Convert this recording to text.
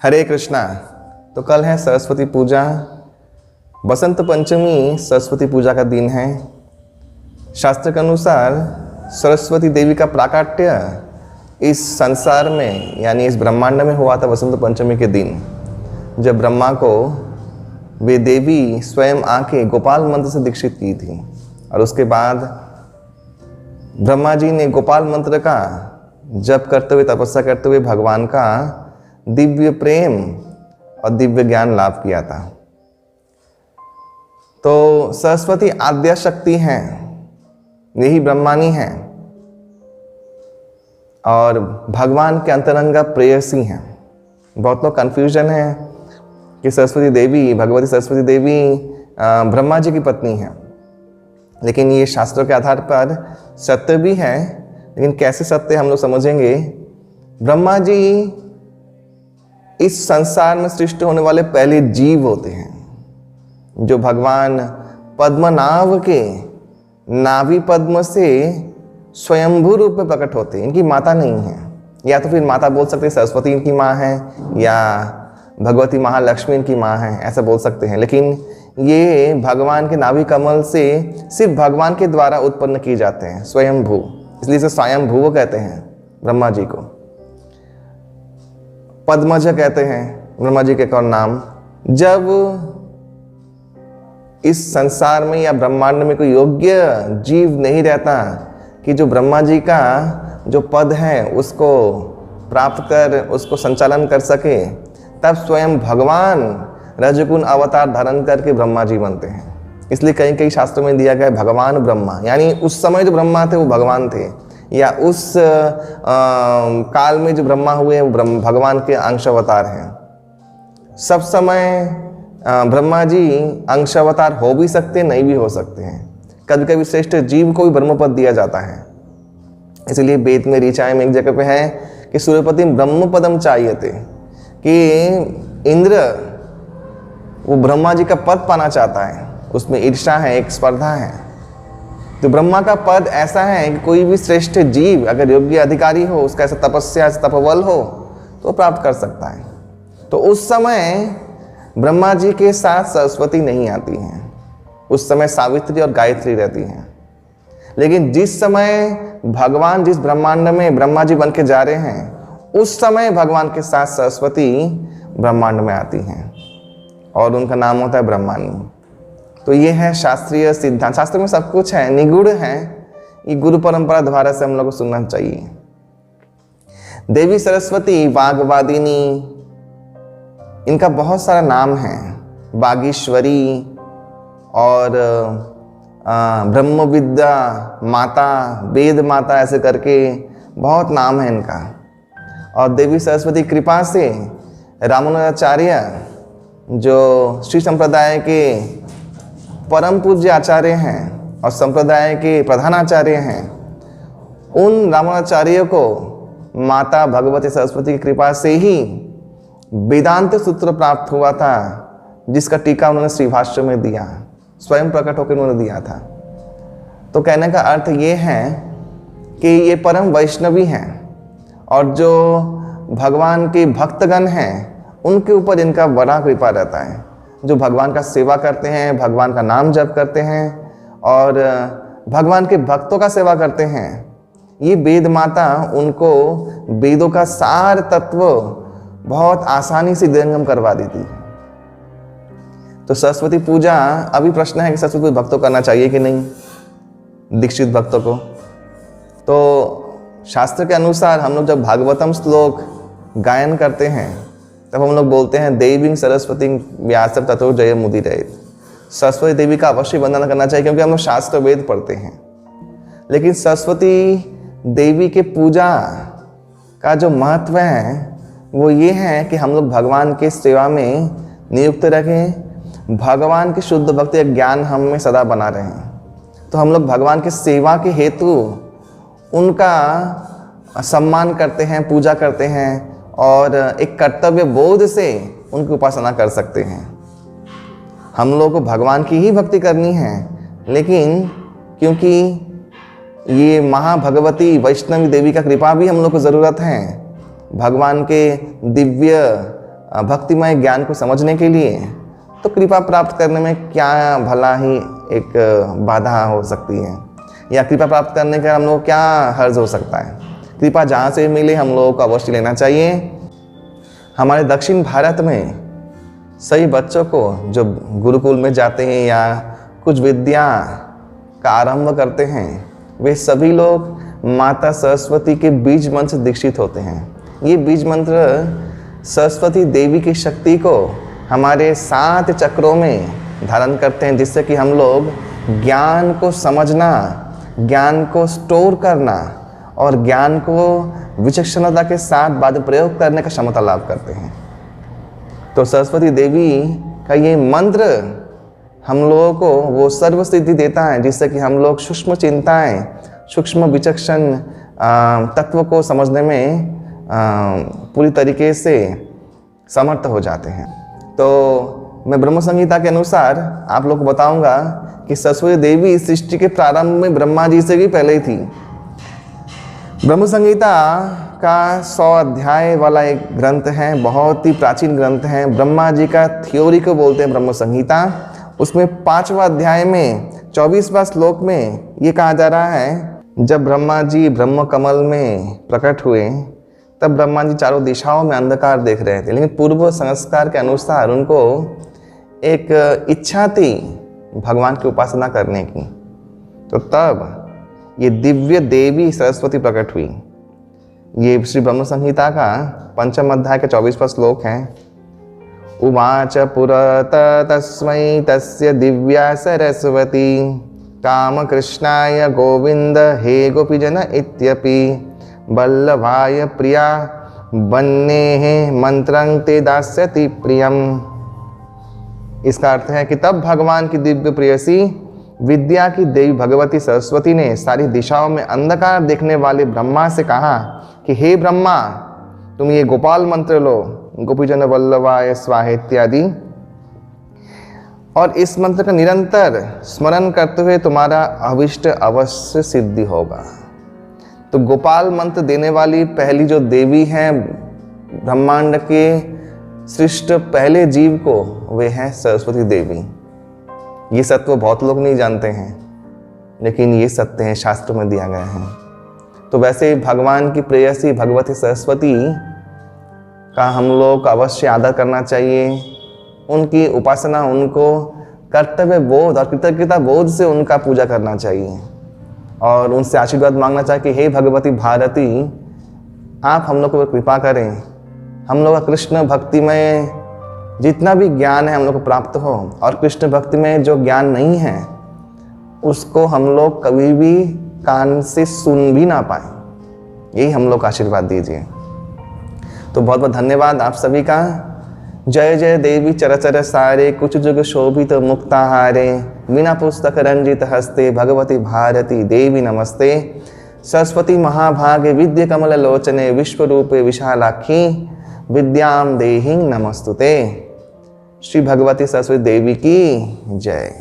हरे कृष्णा। तो कल है सरस्वती पूजा, बसंत पंचमी सरस्वती पूजा का दिन है। शास्त्र के अनुसार सरस्वती देवी का प्राकट्य इस संसार में यानी इस ब्रह्मांड में हुआ था बसंत पंचमी के दिन, जब ब्रह्मा को वे देवी स्वयं आके गोपाल मंत्र से दीक्षित की थी। और उसके बाद ब्रह्मा जी ने गोपाल मंत्र का जप करते हुए, तपस्या करते हुए भगवान का दिव्य प्रेम और दिव्य ज्ञान लाभ किया था। तो सरस्वती आद्या शक्ति हैं, यही ब्रह्मानी हैं और भगवान के अंतरंगा प्रेयसी हैं। बहुत लोग कन्फ्यूजन है कि सरस्वती देवी, भगवती सरस्वती देवी ब्रह्मा जी की पत्नी हैं, लेकिन ये शास्त्रों के आधार पर सत्य भी है। लेकिन कैसे सत्य हम लोग समझेंगे। ब्रह्मा जी इस संसार में सृष्टि होने वाले पहले जीव होते हैं, जो भगवान पद्मनाभ के नाभि पद्म से स्वयंभू रूप में प्रकट होते हैं। इनकी माता नहीं है, या तो फिर माता बोल सकते हैं सरस्वती इनकी माँ है, या भगवती महालक्ष्मी इनकी माँ है, ऐसा बोल सकते हैं। लेकिन ये भगवान के नाभि कमल से सिर्फ भगवान के द्वारा उत्पन्न किए जाते हैं, स्वयंभू, इसलिए इसे स्वयंभू कहते हैं ब्रह्मा जी को। पद्मज कहते हैं ब्रह्मा जी के एक और नाम। जब इस संसार में या ब्रह्मांड में कोई योग्य जीव नहीं रहता कि जो ब्रह्मा जी का जो पद है उसको प्राप्त कर उसको संचालन कर सके, तब स्वयं भगवान रजगुण अवतार धारण करके ब्रह्मा जी बनते हैं। इसलिए कई कई शास्त्रों में दिया गया है भगवान ब्रह्मा, यानी उस समय जो ब्रह्मा थे वो भगवान थे, या उस काल में जो ब्रह्मा हुए वो भगवान के अंश अवतार हैं। सब समय ब्रह्मा जी अंश अवतार हो भी सकते, नहीं भी हो सकते हैं। कभी कभी श्रेष्ठ जीव को भी ब्रह्मपद दिया जाता है। इसलिए वेद में ऋचाएं में एक जगह पे है कि सूर्यपति ब्रह्मपदम चाहिए, कि इंद्र वो ब्रह्मा जी का पद पाना चाहता है, उसमें ईर्ष्या है, एक स्पर्धा है। तो ब्रह्मा का पद ऐसा है कि कोई भी श्रेष्ठ जीव अगर योग्य अधिकारी हो, उसका ऐसा तपस्या तपबल हो तो प्राप्त कर सकता है। तो उस समय ब्रह्मा जी के साथ सरस्वती नहीं आती हैं, उस समय सावित्री और गायत्री रहती हैं। लेकिन जिस समय भगवान जिस ब्रह्मांड में ब्रह्मा जी बन के जा रहे हैं, उस समय भगवान के साथ सरस्वती ब्रह्मांड में आती हैं और उनका नाम होता है ब्रह्मानी। तो ये है शास्त्रीय सिद्धांत। शास्त्र में सब कुछ है, निगूढ़ है, ये गुरु परंपरा द्वारा से हम लोग को सुनना चाहिए। देवी सरस्वती, वाग्वादिनी, इनका बहुत सारा नाम है। बागीश्वरी और ब्रह्म विद्या माता, वेद माता, ऐसे करके बहुत नाम है इनका। और देवी सरस्वती कृपा से रामानुजाचार्य जो श्री संप्रदाय के परम पूज्य आचार्य हैं और संप्रदाय के प्रधान आचार्य हैं, उन रामानुजाचार्य को माता भगवती सरस्वती की कृपा से ही वेदांत सूत्र प्राप्त हुआ था, जिसका टीका उन्होंने श्रीभाष्य में दिया, स्वयं प्रकट होकर उन्होंने दिया था। तो कहने का अर्थ ये है कि ये परम वैष्णवी हैं और जो भगवान के भक्तगण हैं उनके ऊपर इनका बड़ा कृपा रहता है। जो भगवान का सेवा करते हैं, भगवान का नाम जप करते हैं और भगवान के भक्तों का सेवा करते हैं, ये वेद माता उनको वेदों का सार तत्व बहुत आसानी से हृदयंगम करवा देती है। तो सरस्वती पूजा, अभी प्रश्न है कि सरस्वती भक्तों करना चाहिए कि नहीं, दीक्षित भक्तों को। तो शास्त्र के अनुसार हम लोग जब भागवतम श्लोक गायन करते हैं तब हम लोग बोलते हैं देवीं सरस्वती व्यासं ततो जय मुदीरयेत्। सरस्वती देवी का अवश्य वंदना करना चाहिए, क्योंकि हम लोग शास्त्र वेद पढ़ते हैं। लेकिन सरस्वती देवी के पूजा का जो महत्व है वो ये है कि हम लोग भगवान के सेवा में नियुक्त रखें, भगवान के शुद्ध भक्ति ज्ञान हम में सदा बना रहें। तो हम लोग भगवान के सेवा के हेतु उनका सम्मान करते हैं, पूजा करते हैं और एक कर्तव्य बोध से उनकी उपासना कर सकते हैं। हम लोगों को भगवान की ही भक्ति करनी है, लेकिन क्योंकि ये महाभगवती वैष्णवी देवी का कृपा भी हम लोग को ज़रूरत है, भगवान के दिव्य भक्तिमय ज्ञान को समझने के लिए, तो कृपा प्राप्त करने में क्या भला ही एक बाधा हो सकती है, या कृपा प्राप्त करने का हम लोग क्या हर्ज हो सकता है। कृपा जहाँ से मिले हम लोगों को अवश्य लेना चाहिए। हमारे दक्षिण भारत में सभी बच्चों को जो गुरुकुल में जाते हैं या कुछ विद्या का आरंभ करते हैं, वे सभी लोग माता सरस्वती के बीज मंत्र से दीक्षित होते हैं। ये बीज मंत्र सरस्वती देवी की शक्ति को हमारे 7 चक्रों में धारण करते हैं, जिससे कि हम लोग ज्ञान को समझना, ज्ञान को स्टोर करना और ज्ञान को विचक्षणता के साथ बाद प्रयोग करने का क्षमता लाभ करते हैं। तो सरस्वती देवी का ये मंत्र हम लोगों को वो सर्वसिद्धि देता है, जिससे कि हम लोग सूक्ष्म चिंताएं, सूक्ष्म विचक्षण तत्व को समझने में पूरी तरीके से समर्थ हो जाते हैं। तो मैं ब्रह्म संहिता के अनुसार आप लोग को बताऊंगा कि सरस्वती देवी इस सृष्टि के प्रारंभ में ब्रह्मा जी से भी पहले ही थी। ब्रह्म संहिता का 100 अध्याय वाला एक ग्रंथ है, बहुत ही प्राचीन ग्रंथ है। ब्रह्मा जी का थ्योरी को बोलते हैं ब्रह्म संहिता। उसमें 5वां अध्याय में 24वां श्लोक में ये कहा जा रहा है, जब ब्रह्मा जी ब्रह्म कमल में प्रकट हुए तब ब्रह्मा जी चारों दिशाओं में अंधकार देख रहे थे, लेकिन पूर्व संस्कार के अनुसार उनको एक इच्छा थी भगवान की उपासना करने की। तो तब ये दिव्य देवी सरस्वती प्रकट हुई। ये श्री ब्रह्म संहिता का 5वां अध्याय का 24वां श्लोक है। उवाच पुरत तस्मै तस्य दिव्या सरस्वती काम कृष्णाय गोविंद हे गोपीजन इत्यपि वल्लभाय प्रिया बन्ने मंत्रं ते दास्यति प्रियम। इसका अर्थ है कि तब भगवान की दिव्य प्रेयसी विद्या की देवी भगवती सरस्वती ने सारी दिशाओं में अंधकार देखने वाले ब्रह्मा से कहा कि हे ब्रह्मा, तुम ये गोपाल मंत्र लो, गोपीजन वल्लभाय स्वाहा इत्यादि, और इस मंत्र का निरंतर स्मरण करते हुए तुम्हारा अभिष्ट अवश्य सिद्धि होगा। तो गोपाल मंत्र देने वाली पहली जो देवी हैं ब्रह्मांड के सृष्ट पहले जीव को, वे हैं सरस्वती देवी। ये सत्य बहुत लोग नहीं जानते हैं, लेकिन ये सत्य है, शास्त्र में दिया गया है। तो वैसे ही भगवान की प्रेयसी भगवती सरस्वती का हम लोग अवश्य आदर करना चाहिए। उनकी उपासना, उनको कर्तव्य बोध और कृतज्ञता बोध से उनका पूजा करना चाहिए और उनसे आशीर्वाद मांगना चाहिए कि हे भगवती भारती, आप हम लोग को कृपा करें, हम लोग का कृष्ण भक्ति में जितना भी ज्ञान है हम लोग को प्राप्त हो, और कृष्ण भक्ति में जो ज्ञान नहीं है उसको हम लोग कभी भी कान से सुन भी ना पाए। यही हम लोग का आशीर्वाद दीजिए। तो बहुत बहुत धन्यवाद आप सभी का। जय जय देवी चरचर सारे, कुछ जुग शोभित मुक्ताहारे, बिना पुस्तक रंजित हस्ते, भगवती भारती देवी नमस्ते। सरस्वती महाभागे विद्या कमल लोचने, विश्वरूपे विशालाक्षी, विद्याम देहि नमस्तुते। श्री भगवती सरस्वती देवी की जय।